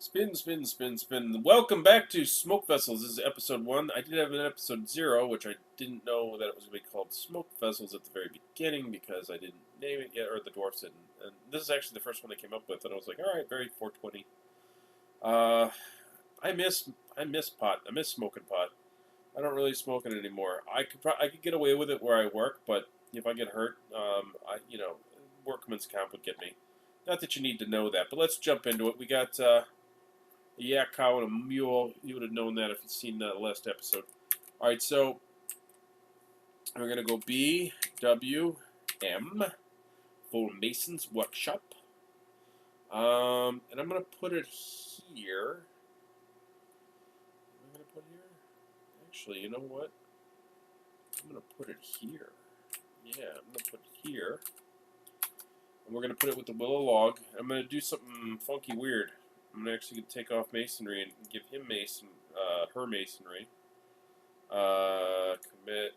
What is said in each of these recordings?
Spin, spin, spin, spin. Welcome back to Smokevessels. This is episode 1. I did have an episode 0, which I didn't know that it was going to be called Smokevessels at the very beginning because I didn't name it yet, or the Dwarf didn't. And this is actually the first one I came up with, and I was like, alright, very 420. I miss pot. I miss smoking pot. I don't really smoke it anymore. I could get away with it where I work, but if I get hurt, workman's comp would get me. Not that you need to know that, but let's jump into it. We got a yak cow and a mule. You would have known that if you'd seen the last episode. All right, so we're gonna go B W M for Mason's Workshop, and I'm gonna put it here. I'm gonna put here. Actually, you know what? I'm gonna put it here. Yeah, I'm gonna put it here. And we're going to put it with the willow log. I'm going to do something funky weird. I'm actually going to take off masonry and give him her masonry. Commit.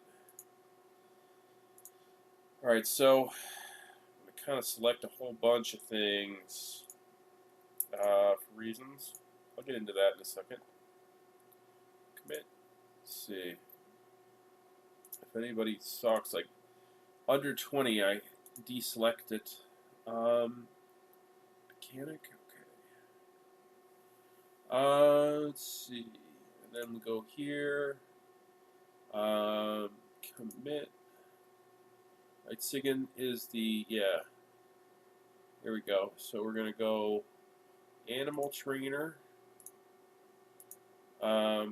Alright, so I'm going to kind of select a whole bunch of things for reasons. I'll get into that in a second. Commit. Let's see. If anybody sucks like under 20, I deselect it. Mechanic, okay. Let's see. And then we go here. Commit. Right, Sigan is the, yeah. Here we go. So we're going to go animal trainer. Yeah.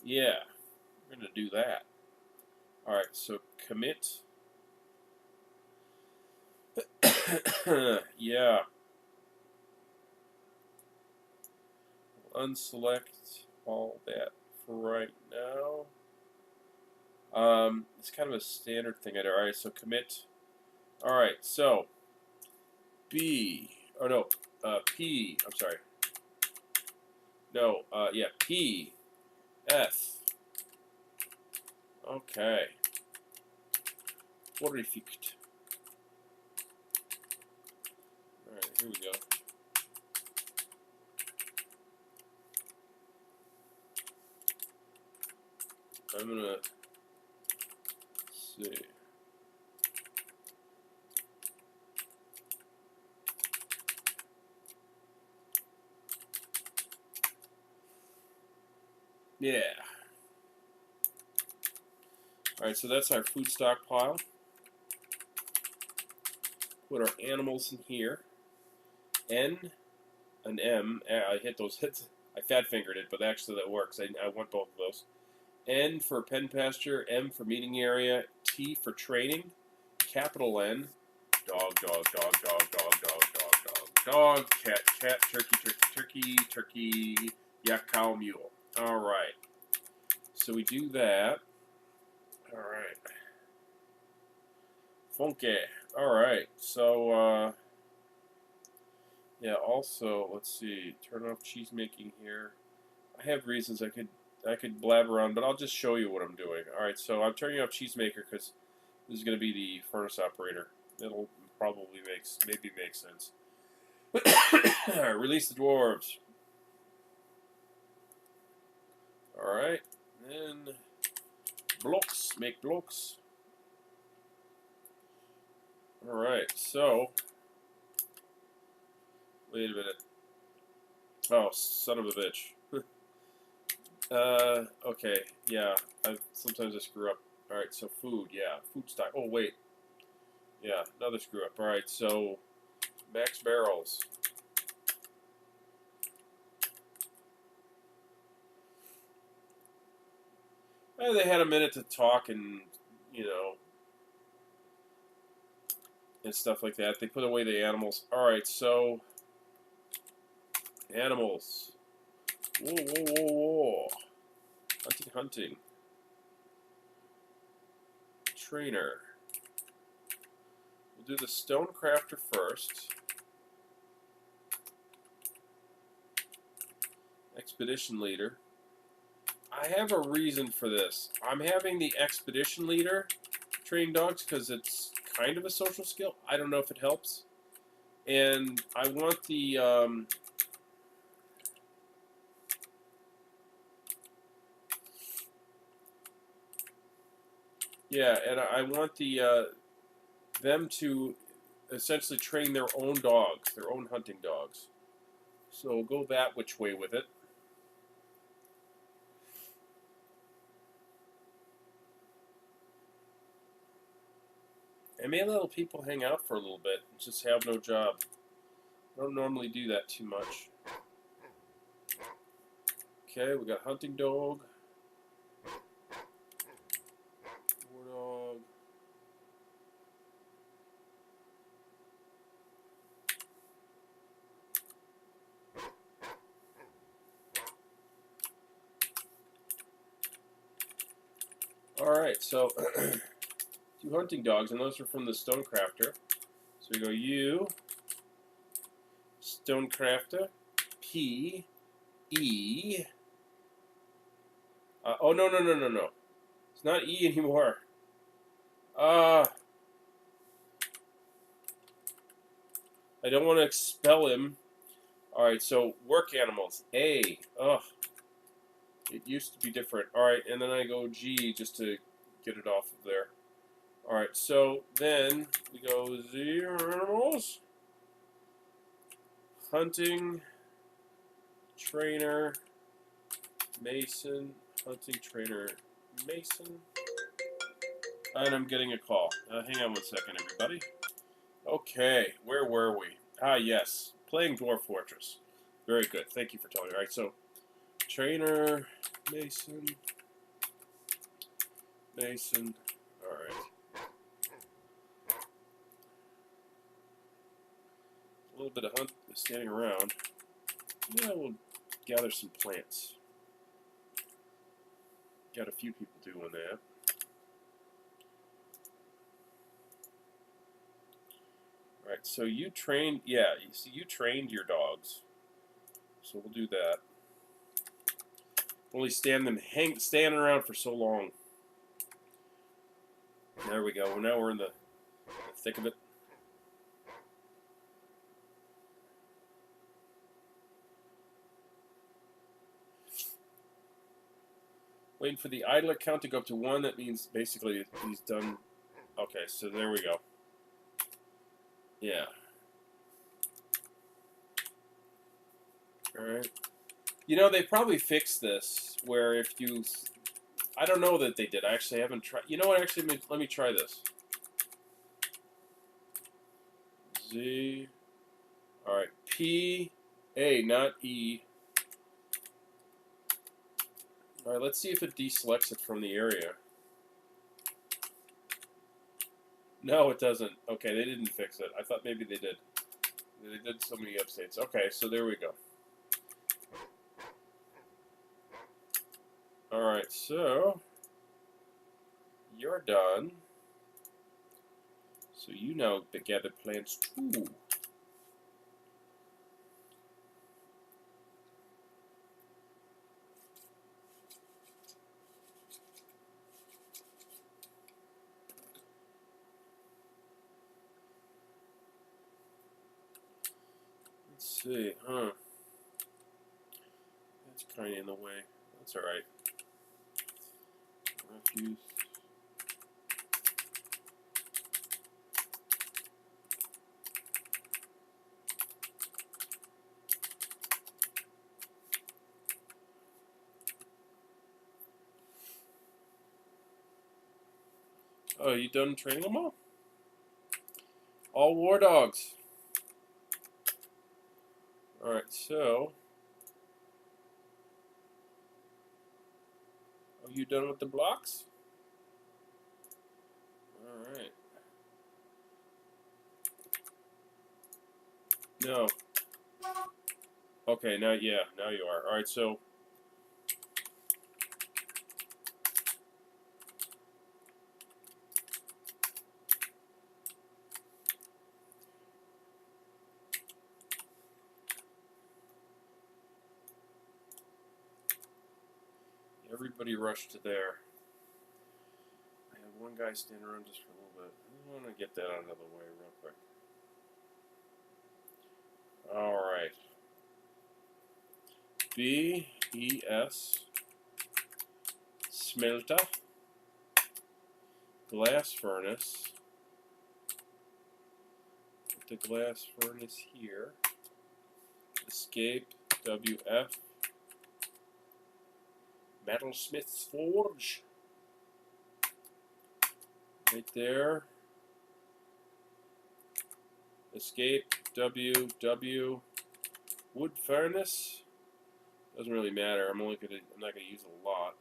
We're going to do that. Alright, so commit. Yeah. Unselect all that for right now. It's kind of a standard thing I do. Alright, so commit. Alright, so B. Oh no. P. I'm sorry. No, yeah, P. F. Okay. Horrific. Alright, here we go. I'm gonna see. Yeah. Alright, so that's our food stockpile. Put our animals in here. N and M. I hit those hits. I fat fingered it, but actually that works. I want both of those. N for pen pasture, M for meeting area, T for training, capital N, dog, dog, dog, dog, dog, dog, dog, dog, dog, cat, cat, turkey, turkey, turkey, turkey, yak, cow, mule. All right. So we do that. All right. Funky. All right. So, yeah, also, let's see. Turn off cheese making here. I have reasons I could blabber on, but I'll just show you what I'm doing. All right, so I'm turning off cheesemaker because this is going to be the furnace operator. It'll probably make sense. Release the dwarves. All right, then blocks, make blocks. All right, so wait a minute. Oh, son of a bitch. Okay, yeah, sometimes I screw up. Alright, so food, yeah, food stock. Oh, wait. Yeah, another screw up. Alright, so max barrels. They had a minute to talk and, and stuff like that. They put away the animals. Alright, so animals. Whoa, whoa, whoa, whoa. Hunting, hunting. Trainer. We'll do the stone crafter first. Expedition leader. I have a reason for this. I'm having the expedition leader train dogs because it's kind of a social skill. I don't know if it helps. And I want the yeah, and I want the them to essentially train their own dogs, their own hunting dogs. So we'll go that which way with it. I may let people hang out for a little bit and just have no job. I don't normally do that too much. Okay, we got hunting dog, war dog. Alright, so 2 hunting dogs, and those are from the Stonecrafter. So we go U, Stonecrafter, P, E. Oh, no, no, no, no, no. It's not E anymore. I don't want to expel him. Alright, so work animals. A. Ugh. It used to be different. Alright, and then I go G just to get it off of there. Alright, so then we go Z animals. Hunting, trainer, Mason, hunting, trainer, Mason. And I'm getting a call. Hang on 1 second, everybody. Okay, where were we? Ah, yes. Playing Dwarf Fortress. Very good. Thank you for telling me. Alright, so trainer, Mason, Mason. Alright. A little bit of standing around. Yeah, we'll gather some plants. Got a few people doing that. Alright, so you trained, yeah, you see, you trained your dogs. So we'll do that. Only standing around for so long. There we go. Now we're in the thick of it. Waiting for the idler count to go up to 1. That means basically he's done. Okay, so there we go. Yeah. Alright. You know, they probably fixed this where if you... I don't know that they did. I actually haven't tried. You know what? Actually, let me try this. Z. Alright. P. A, not E. Alright, let's see if it deselects it from the area. No, it doesn't. Okay, they didn't fix it. I thought maybe they did. They did so many updates. Okay, so there we go. Alright, so you're done. So you now gather plants too. Let's see, huh? That's kind of in the way. That's alright. Refuse. Oh, you done training them all? All war dogs. Alright, so... Are you done with the blocks? Alright. No. Okay, now, yeah, now you are. Alright, so... Everybody rushed to there. I have one guy standing around just for a little bit. I want to get that out of the way real quick. BES smelter, glass furnace. Put the glass furnace here. Escape WF metalsmith's forge. Right there. Escape WW wood furnace. Doesn't really matter. I'm not gonna use it a lot.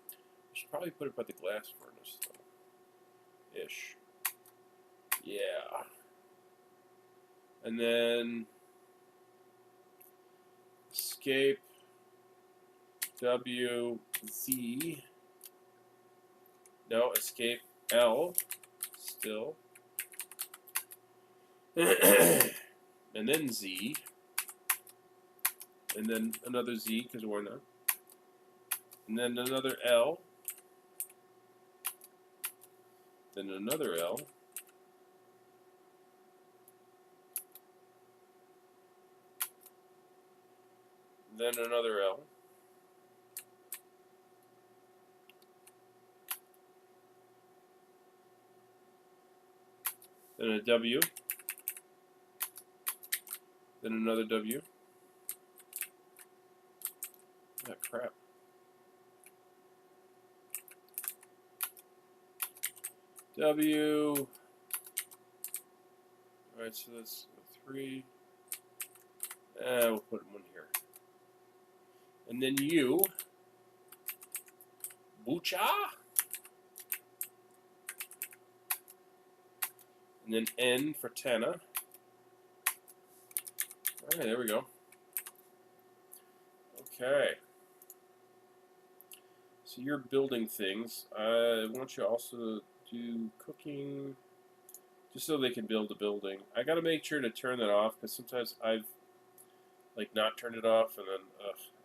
I should probably put it by the glass furnace though. Ish. Yeah. And then escape WZ. No, escape L still. And then Z. And then another Z, because why not? And then another L. Then another L. Then another L. Then a W. Then another W. Ah, crap. W. Alright, so that's 3. We'll put one here. And then U. Bucha. And then N for Tana. Alright, there we go. Okay. So you're building things. I want you also do cooking, just so they can build a building. I gotta make sure to turn that off, because sometimes I've not turned it off, and then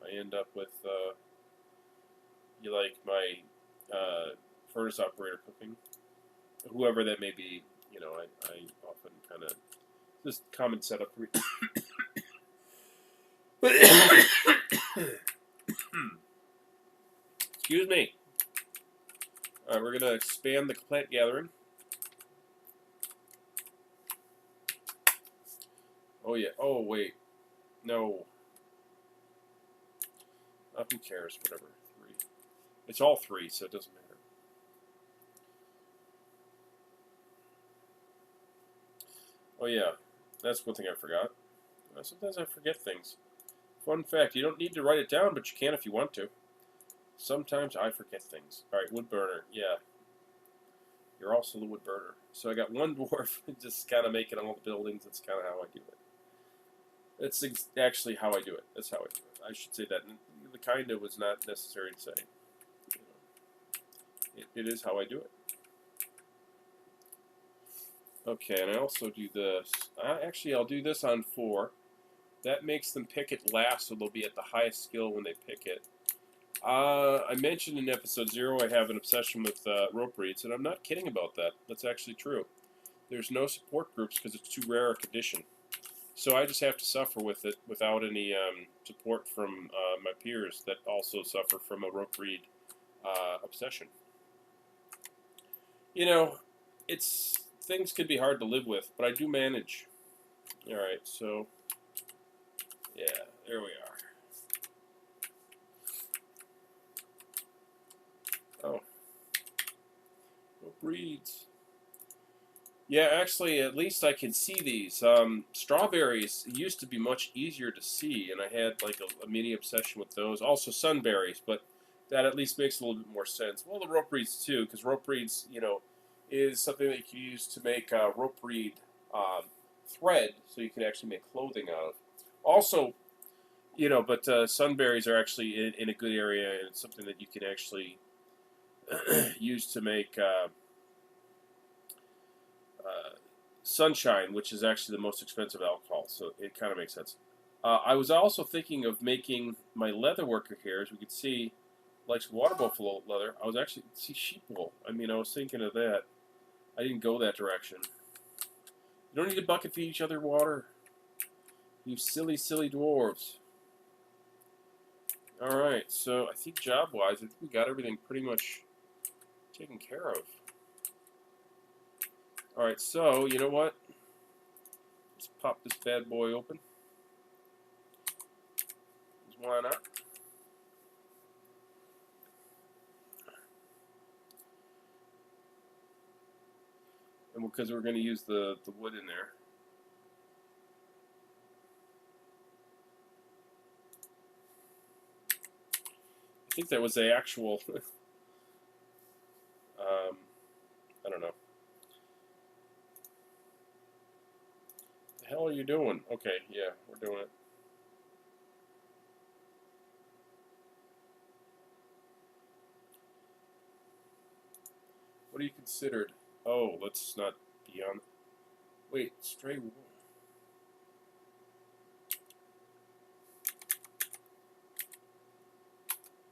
I end up with my furnace operator cooking, whoever that may be. You know, I often kind of just common setup. Excuse me. Alright, we're going to expand the plant gathering. Oh, yeah. Oh, wait. No. Who cares? Whatever. 3. It's all 3, so it doesn't matter. Oh, yeah. That's one thing I forgot. Sometimes I forget things. Fun fact, you don't need to write it down, but you can if you want to. Sometimes I forget things. Alright, wood burner. Yeah. You're also the wood burner. So I got one dwarf, just kind of making all the buildings. That's kind of how I do it. That's actually how I do it. That's how I do it. I should say that. The kind of was not necessary to say. It is how I do it. Okay, and I also do this. Actually, I'll do this on 4. That makes them pick it last, so they'll be at the highest skill when they pick it. I mentioned in episode 0 I have an obsession with rope reeds, and I'm not kidding about that. That's actually true. There's no support groups because it's too rare a condition. So I just have to suffer with it without any support from my peers that also suffer from a rope reed obsession. You know, things can be hard to live with, but I do manage. Alright, so, yeah, there we are. Oh. Rope reeds. Yeah, actually, at least I can see these. Strawberries used to be much easier to see, and I had like a mini obsession with those. Also sunberries, but that at least makes a little bit more sense. Well, the rope reeds too, because rope reeds, is something that you can use to make rope reed thread, so you can actually make clothing out of. Also, but sunberries are actually in a good area, and it's something that you can actually use to make sunshine, which is actually the most expensive alcohol, so it kind of makes sense. I was also thinking of making my leather worker here, as we can see, like water buffalo leather. I was actually, see, sheep wool. I mean, I was thinking of that. I didn't go that direction. You don't need to bucket feed each other water. You silly, silly dwarves. Alright, so I think job-wise, I think we got everything pretty much taken care of. Alright, so, you know what? Let's pop this bad boy open. Why not? And because we're going to use the wood in there. I think that was the actual... I don't know. The hell are you doing? Okay, yeah, we're doing it. What are you considered? Oh, let's not be on... Wait, stray wool.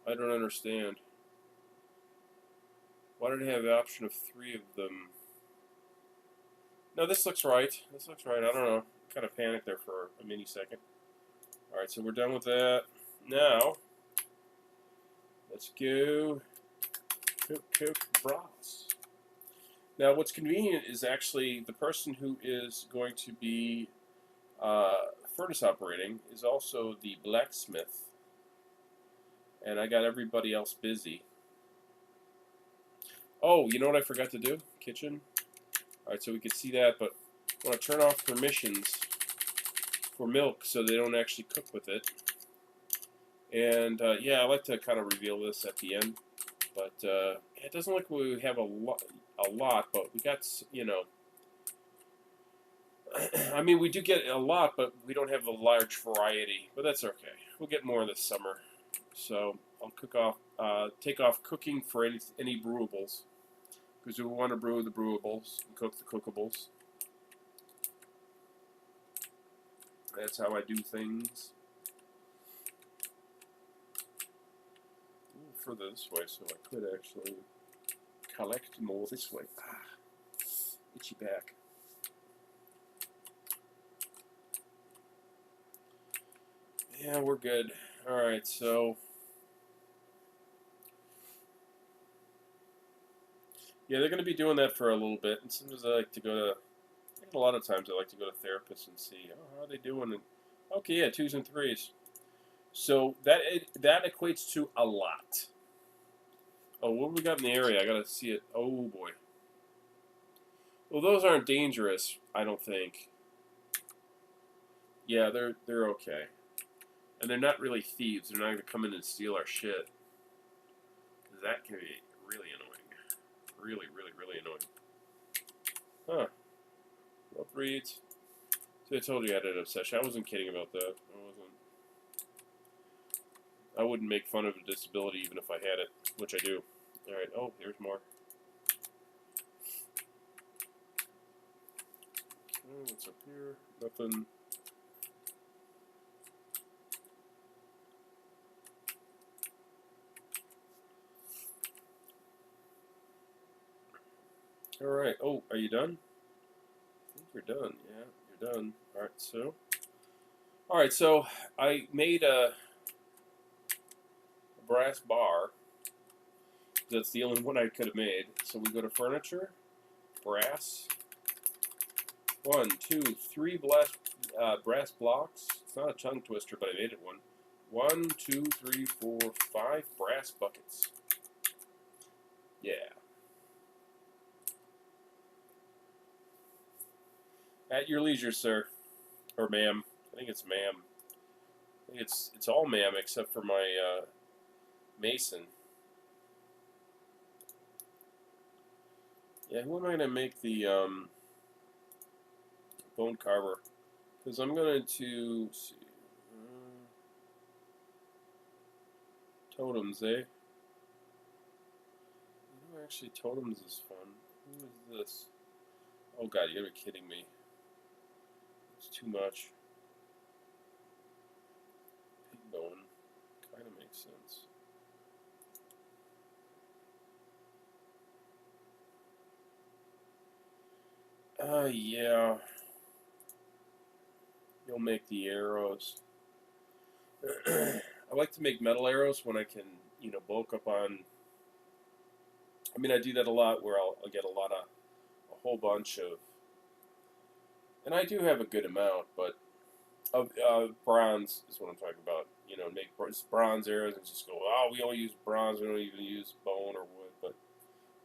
I don't understand. Why did it have the option of 3 of them? No, this looks right. This looks right. I don't know. Kind of panicked there for a mini second. Alright, so we're done with that. Now, let's go cook broths. Now, what's convenient is actually the person who is going to be furnace operating is also the blacksmith. And I got everybody else busy. Oh, you know what I forgot to do? Kitchen. Alright, so we can see that, but I want to turn off permissions for milk so they don't actually cook with it. And yeah, I like to kind of reveal this at the end, but it doesn't look like we have a lot, but we got, you know, I mean, we do get a lot, but we don't have a large variety, but that's okay. We'll get more this summer. So I'll take off cooking for any brewables, because we want to brew the brewables and cook the cookables. That's how I do things. Further this way, so I could actually collect more this way. Ah, itchy back. Yeah, we're good. Alright, so... yeah, they're going to be doing that for a little bit, and sometimes I like to go to... a lot of times I like to go to therapists and see, oh, how are they doing? And, okay, yeah, 2s and 3s. So that equates to a lot. Oh, what have we got in the area? I got to see it. Oh, boy. Well, those aren't dangerous, I don't think. Yeah, they're okay. And they're not really thieves. They're not going to come in and steal our shit. Because that can be really annoying. Really, really, really annoying. Huh. Rope reads. See, I told you I had an obsession. I wasn't kidding about that. I wasn't. I wouldn't make fun of a disability even if I had it, which I do. Alright, oh, here's more. Okay, what's up here? Nothing. Alright, oh, are you done? I think you're done. Yeah, you're done. Alright, so I made a brass bar. That's the only one I could have made. So we go to furniture, brass. 1, 2, 3 brass blocks. It's not a tongue twister, but I made it one. 1, 2, 3, 4, 5 brass buckets. Yeah. At your leisure, sir. Or ma'am. I think it's ma'am. I think it's all ma'am except for my mason. Yeah, who am I going to make the bone carver? Because I'm going to see. Totems, eh? Actually, totems is fun. Who is this? Oh god, you gotta be kidding me. It's too much. Pig bone. Kinda makes sense. Yeah. You'll make the arrows. I like to make metal arrows when I can, you know, bulk up on. I mean, I do that a lot where I'll get a whole bunch of, and I do have a good amount, but of bronze is what I'm talking about. You know, make bronze arrows and just go, oh, we only use bronze, we don't even use bone or wood. But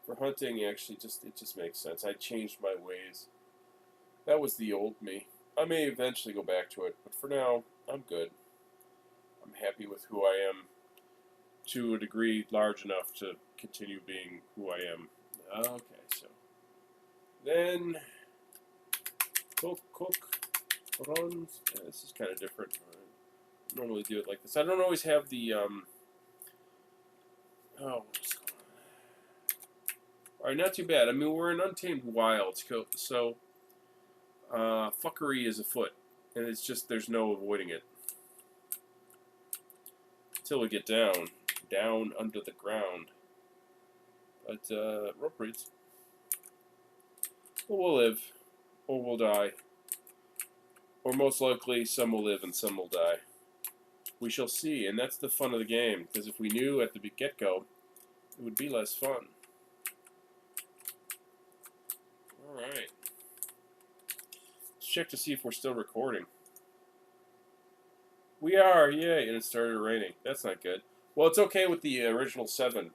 for hunting, actually, it just makes sense. I changed my ways. That was the old me. I may eventually go back to it, but for now, I'm good. I'm happy with who I am to a degree large enough to continue being who I am. Okay, so then cook, runs. Yeah, this is kind of different. I normally do it like this. I don't always have the oh, what's going on? All right, not too bad. I mean, we're in Untamed Wilds, so fuckery is afoot, and it's just there's no avoiding it until we get down under the ground. But rope breeds. Well, we'll live, or we'll die, or most likely some will live and some will die. We shall see, and that's the fun of the game. Because if we knew at the get-go, it would be less fun. All right. Let's check to see if we're still recording. We are, yay! And it started raining. That's not good. Well, it's okay with the original 7.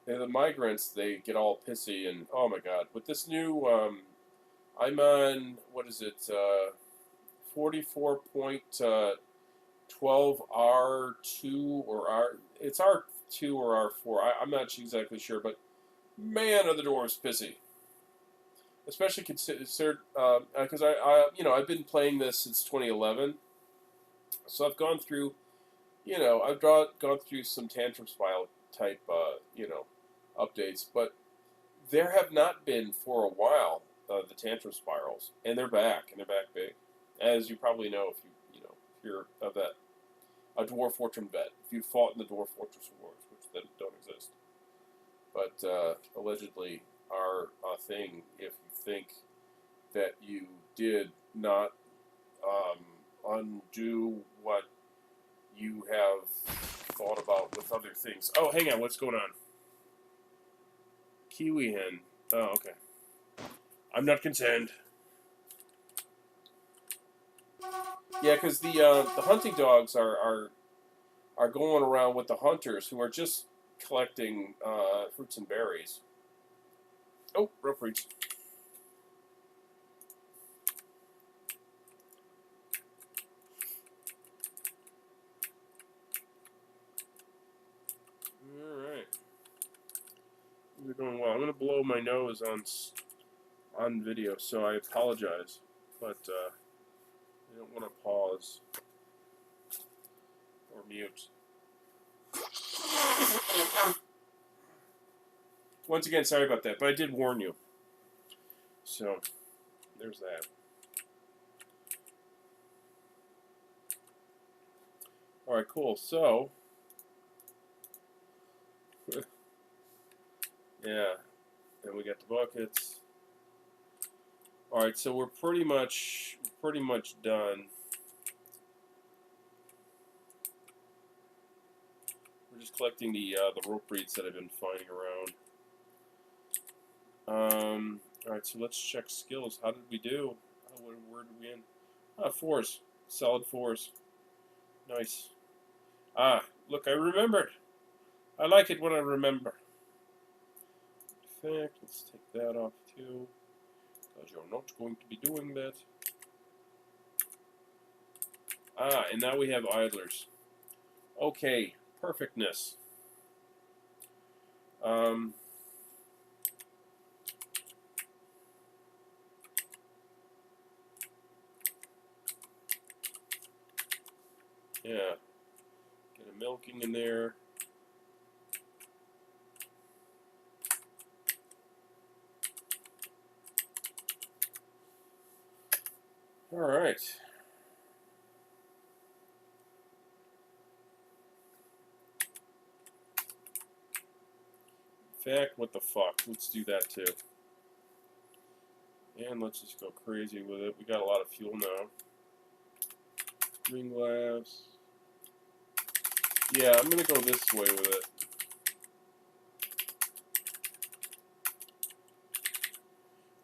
And the migrants, they get all pissy and oh my god. With this new, I'm on what is it? 44.12 R2 or R. It's R2 or R4. I'm not exactly sure, but man, are the dwarves pissy. Especially considered because I've been playing this since 2011, so I've gone through, I've gone through some tantrum spile type updates, but there have not been for a while the tantrum spirals, and they're back big, as you probably know if if you're of that a Dwarf Fortune vet, if you fought in the Dwarf Fortress Wars, which then don't exist, but allegedly are a thing if you think that you did not undo what you have thought about with other things. Oh, hang on, what's going on? Kiwi hen. Oh, okay. I'm not concerned. Yeah, because the hunting dogs are going around with the hunters who are just collecting fruits and berries. Oh, rope reach. All right. We're doing well. I'm gonna blow my nose on video, so I apologize, but I don't want to pause or mute. Once again, sorry about that, but I did warn you. So, there's that. Alright, cool. So, yeah, and we got the buckets. Alright, so we're pretty much done. We're just collecting the rope reeds that I've been finding around. Alright, so let's check skills. How did we do? Where did we end? 4s. Solid 4s. Nice. Ah, look, I remembered. I like it when I remember. In fact, let's take that off too, because you're not going to be doing that. Ah, and now we have idlers. Okay, perfectness. Yeah, get a milking in there. All right. In fact, what the fuck? Let's do that too. And let's just go crazy with it. We got a lot of fuel now. Green glass. Yeah, I'm going to go this way with it.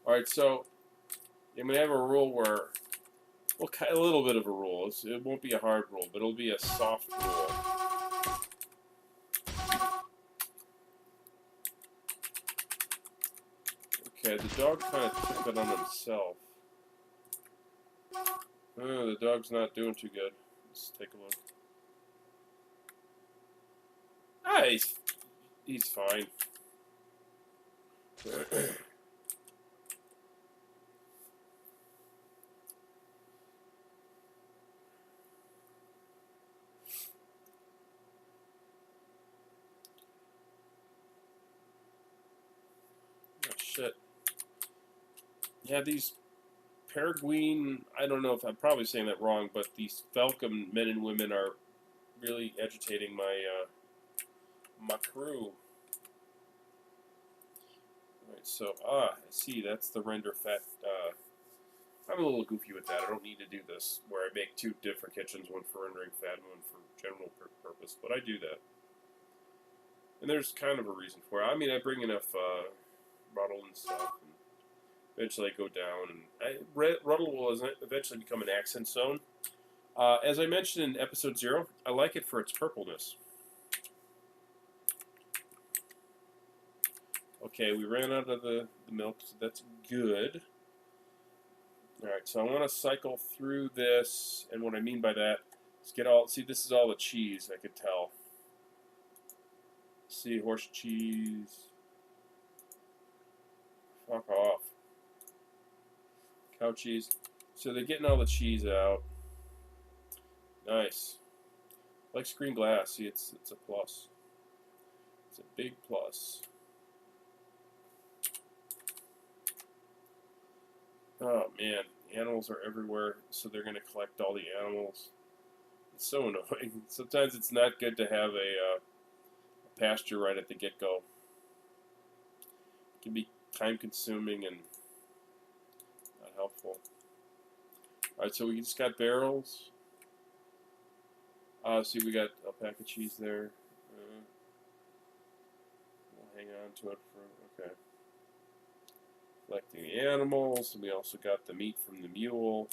Alright, so I'm going to have a rule where, well, a little bit of a rule. It won't be a hard rule, but it'll be a soft rule. Okay, the dog kind of took it on himself. Oh, the dog's not doing too good. Let's take a look. Ah, he's fine. Oh, shit. Yeah, these Peregrine, I don't know if I'm probably saying that wrong, but these Falcon men and women are really agitating my crew. Alright, so, I see, that's the render fat. I'm a little goofy with that. I don't need to do this, where I make two different kitchens, one for rendering fat and one for general purpose, but I do that. And there's kind of a reason for it. I mean, I bring enough Ruddle and stuff, and eventually I go down, and Ruddle will eventually become an accent zone. As I mentioned in episode 0, I like it for its purpleness. Okay, we ran out of the milk, so that's good. Alright, so I want to cycle through this, and what I mean by that is get all, see, this is all the cheese, I could tell. See, horse cheese. Fuck off. Cow cheese. So they're getting all the cheese out. Nice. Like screen glass, see, it's a plus. It's a big plus. Oh man, animals are everywhere, so they're going to collect all the animals. It's so annoying. Sometimes it's not good to have a pasture right at the get-go. It can be time-consuming and not helpful. Alright, so we just got barrels. See, we got a pack of cheese there. We'll hang on to it for, okay. Collecting the animals, and we also got the meat from the mule.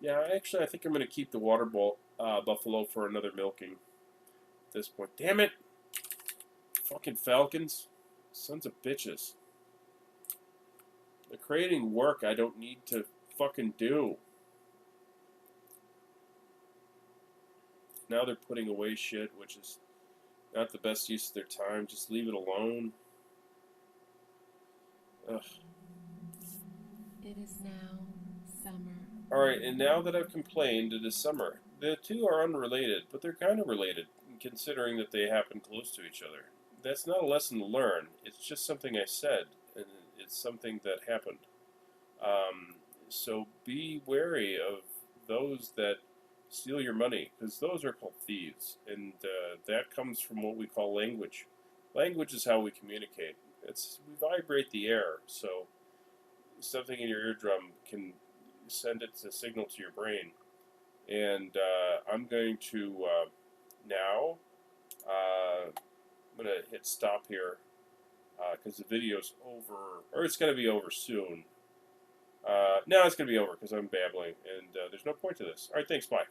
Yeah, actually, I think I'm going to keep the water buffalo for another milking at this point. Damn it! Fucking falcons. Sons of bitches. They're creating work I don't need to fucking do. Now they're putting away shit, which is not the best use of their time. Just leave it alone. Ugh. It is now summer. Alright, and now that I've complained, it is summer. The two are unrelated, but they're kind of related, considering that they happen close to each other. That's not a lesson to learn. It's just something I said, and it's something that happened. So be wary of those that steal your money, because those are called thieves, and that comes from what we call language. Language is how we communicate. We vibrate the air, so something in your eardrum can send it a signal to your brain. And I'm going to now. I'm going to hit stop here because the video's over, or it's going to be over soon. No, it's going to be over because I'm babbling, and there's no point to this. All right, thanks, bye.